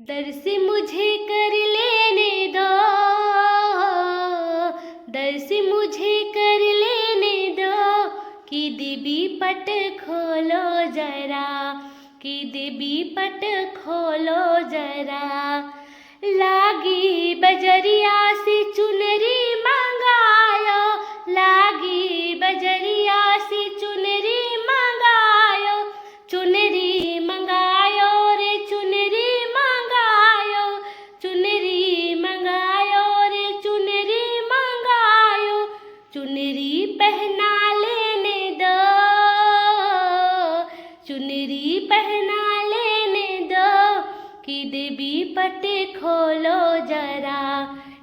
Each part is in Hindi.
दर्श मुझे कर लेने दो, दर्श मुझे कर लेने दो, कि देवी पट खोलो जरा, कि देवी पट खोलो जरा। लागी बजरिया से चुनरी मंगायो, लागी बजरिया से चुनरी मंगायो, चुनरी मंगायो रे चुनरी मंगायो, चुनरी मंगायो रे चुनरी मंगायो। चुनरी पहना लेने दो, चुनरी पहना लेने दो, कि देवी पटे खोलो जरा,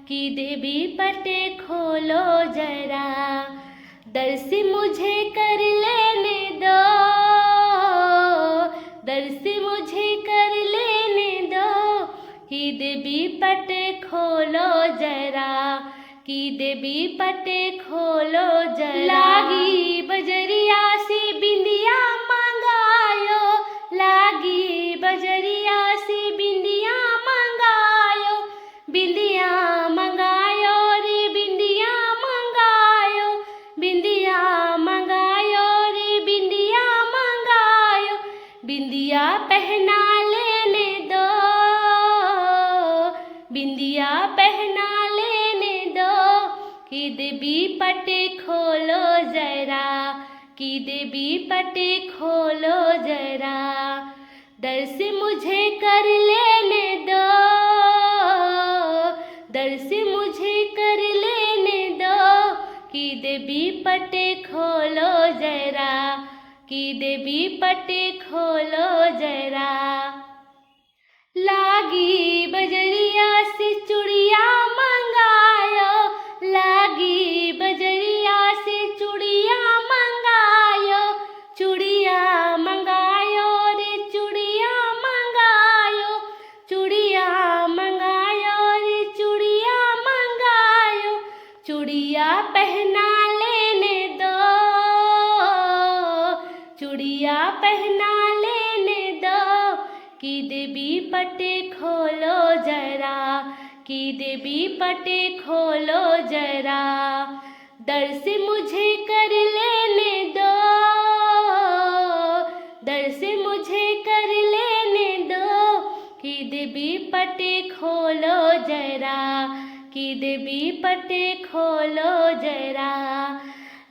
कि देवी पटे खोलो जरा। दर्श मुझे कर लेने दो, दर्श मुझे कर लेने दो, कि देवी पटे खोलो जरा, कि देवी पटे खोलो जरा। लागी बजरिया से बिंदिया मंगायो, लागी बजरिया से बिंदिया मंगायो, बिंदिया मंगायो रे बिंदिया मंगायो, बिंदिया मंगायो रे बिंदिया मंगायो। बिंदिया पहना लेने दो, बिंदिया पहना लेने दो, कि देवी पटे खोलो जरा, कि देवी पटे खोलो जरा। दर्श मुझे कर लेने दो, दर्श मुझे कर लेने दो, कि देवी पटे खोलो जरा, कि देवी पटे खोलो जरा। लागी बजरिया से चूड़िया मंगायो, लागी बजरिया से चूड़िया मंगायो, चूड़िया मंगायो रे चूड़िया मंगायो, चूड़िया मंगायो रे चूड़िया मंगायो। चूड़िया पहना लेने दो, चूड़िया पहना लेने दो, कि देवी पटे खोलो जरा, कि देवी पटे खोलो जरा। दर्श मुझे कर लेने दो, दर्श मुझे कर लेने दो, कि देवी पटे खोलो जरा, कि देवी पटे खोलो जरा।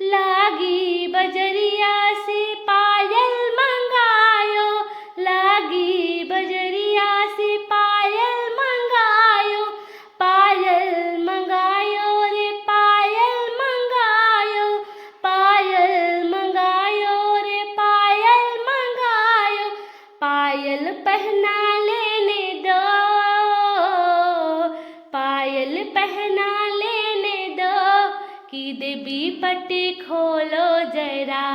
लागी बजरिया से पायल मंगायो, लागी बजरिया से पायल मंगायो, पायल मंगायो रे पायल मंगायो, पायल मंगायो रे पायल मंगायो। पायल पहना लेने दो, पायल पहना लेने दो, कि देवी पटे खोलो जरा,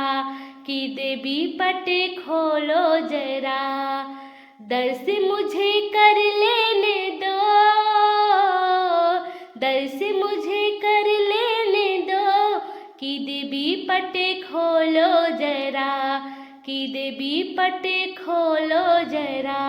कि देवी पटे खोलो जरा। दर्श मुझे कर लेने दो, दर्श मुझे कर लेने दो, कि देवी पटे खोलो जरा, कि देवी पटे खोलो जरा।